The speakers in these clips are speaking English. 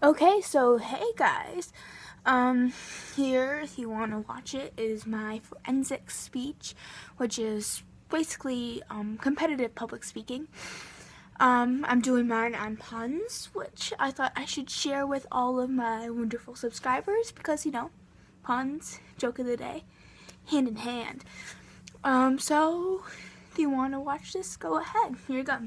Okay, so hey guys, here, if you want to watch it, is my forensic speech, which is basically competitive public speaking. I'm doing mine on puns, which I thought I should share with all of my wonderful subscribers because, puns, joke of the day, hand in hand. So if you want to watch this, go ahead. Here you go.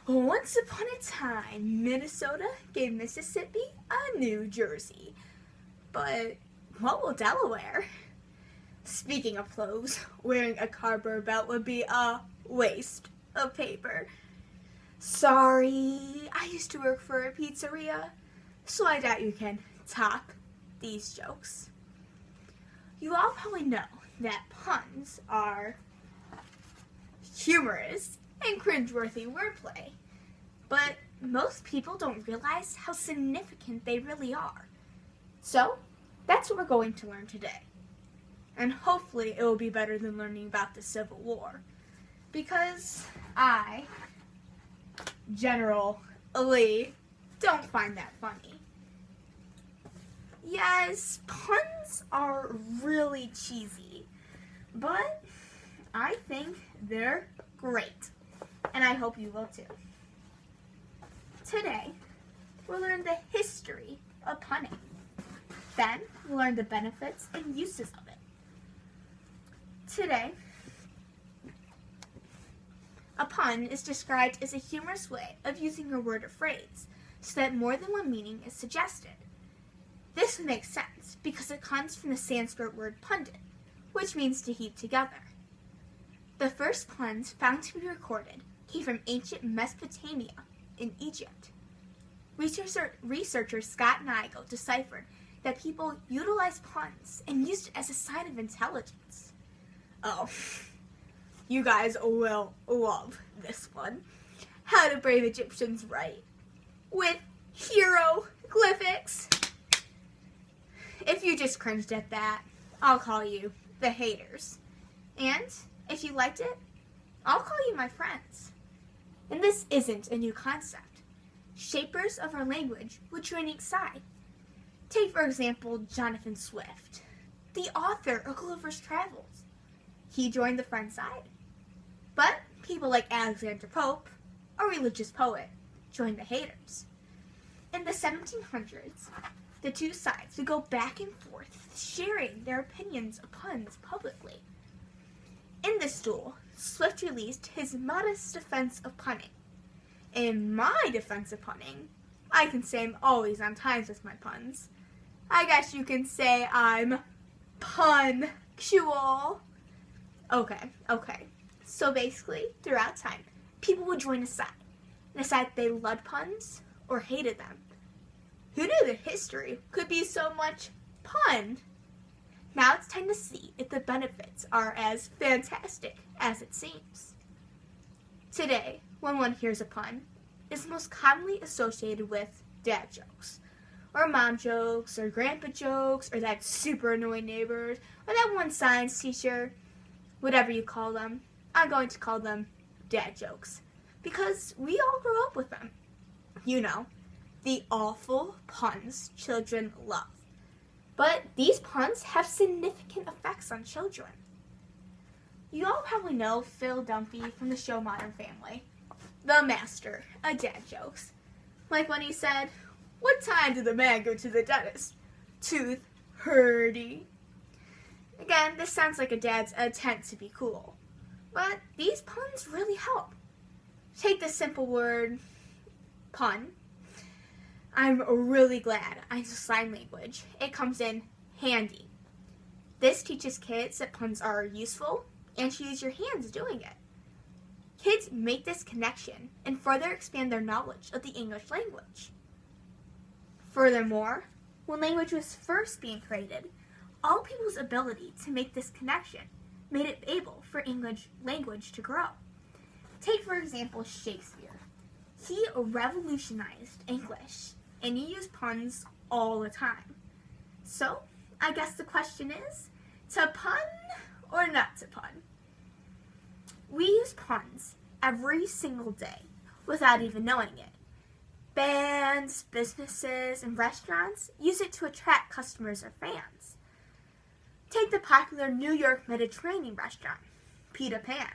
Once upon a time, Minnesota gave Mississippi a New Jersey. But what will Delaware? Speaking of clothes, wearing a cardboard belt would be a waste of paper. Sorry, I used to work for a pizzeria, so I doubt you can top these jokes. You all probably know that puns are humorous and cringeworthy wordplay, but most people don't realize how significant they really are. So, that's what we're going to learn today. And hopefully it will be better than learning about the Civil War. Because I, General Lee, don't find that funny. Yes, puns are really cheesy, but I think they're great. And I hope you will too. Today, we'll learn the history of punning. Then, we'll learn the benefits and uses of it. Today, a pun is described as a humorous way of using a word or phrase so that more than one meaning is suggested. This makes sense because it comes from the Sanskrit word pundit, which means to heap together. The first puns found to be recorded came from ancient Mesopotamia in Egypt. Researcher Scott Nigel deciphered that people utilized puns and used it as a sign of intelligence. Oh, you guys will love this one. How do brave Egyptians write? With hieroglyphics. If you just cringed at that, I'll call you the haters. And if you liked it, I'll call you my friends. And this isn't a new concept. Shapers of our language would join each side. Take, for example, Jonathan Swift, the author of Gulliver's Travels. He joined the friend side. But people like Alexander Pope, a religious poet, joined the haters. In the 1700s, the two sides would go back and forth, sharing their opinions of puns publicly. In this duel, Swift released his modest defense of punning. In my defense of punning, I can say I'm always on time with my puns. I guess you can say I'm punctual. Okay. So basically, throughout time, people would join a side and decide they loved puns or hated them. Who knew that history could be so much pun? Now it's time to see if the benefits are as fantastic as it seems. Today, when one hears a pun, it's most commonly associated with dad jokes, or mom jokes, or grandpa jokes, or that super annoying neighbors, or that one science teacher, whatever you call them. I'm going to call them dad jokes, because we all grew up with them. You know, the awful puns children love. But these puns have significant effects on children. You all probably know Phil Dunphy from the show Modern Family, the master of dad jokes. Like when he said, "What time did the man go to the dentist? Tooth hurty." Again, this sounds like a dad's attempt to be cool. But these puns really help. Take the simple word, pun. I'm really glad I use sign language. It comes in handy. This teaches kids that puns are useful and to use your hands doing it. Kids make this connection and further expand their knowledge of the English language. Furthermore, when language was first being created, all people's ability to make this connection made it able for English language to grow. Take, for example, Shakespeare. He revolutionized English, and he used puns all the time. So, I guess the question is, to pun or not to pun? We use puns every single day without even knowing it. Bands, businesses, and restaurants use it to attract customers or fans. Take the popular New York Mediterranean restaurant, Peter Pan.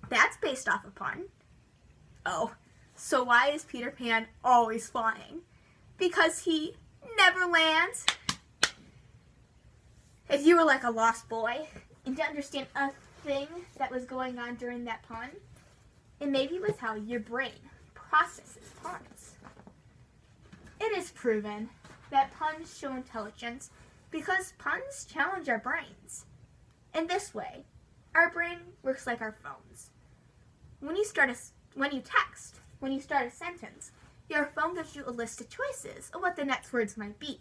That's based off a pun. Oh, so why is Peter Pan always flying? Because he never lands. If you were like a lost boy and didn't understand a thing that was going on during that pun, it may be with how your brain processes puns. It is proven that puns show intelligence because puns challenge our brains. In this way, our brain works like our phones. When you text, when you start a sentence, your phone gives you a list of choices of what the next words might be.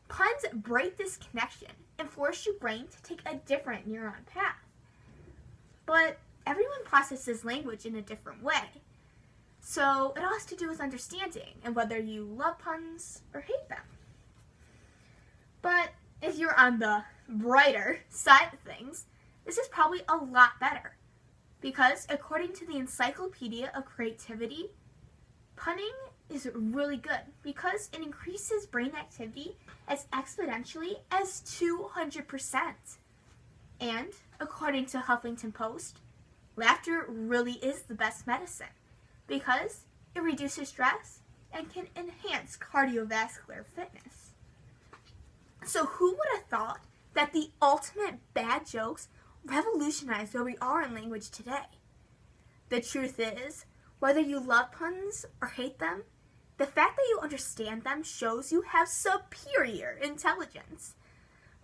Puns break this connection and force your brain to take a different neuron path. But everyone processes language in a different way. So it all has to do with understanding and whether you love puns or hate them. But if you're on the brighter side of things, this is probably a lot better. Because according to the Encyclopedia of Creativity, punning is really good because it increases brain activity as exponentially as 200%. And according to Huffington Post, laughter really is the best medicine because it reduces stress and can enhance cardiovascular fitness. So who would have thought that the ultimate bad jokes revolutionized where we are in language today? The truth is, whether you love puns or hate them, the fact that you understand them shows you have superior intelligence.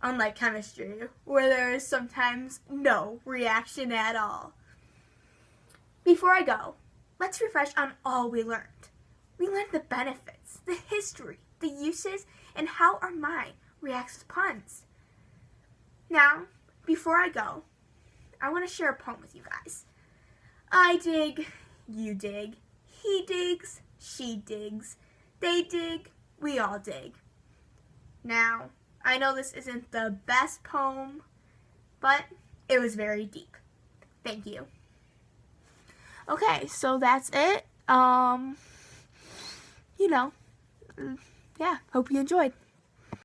Unlike chemistry, where there is sometimes no reaction at all. Before I go, let's refresh on all we learned. We learned the benefits, the history, the uses, and how our mind reacts to puns. Now, before I go, I want to share a poem with you guys. I dig, you dig, he digs, she digs, they dig, we all dig. Now, I know this isn't the best poem, but it was very deep. Thank you. Okay, so that's it. Yeah, hope you enjoyed.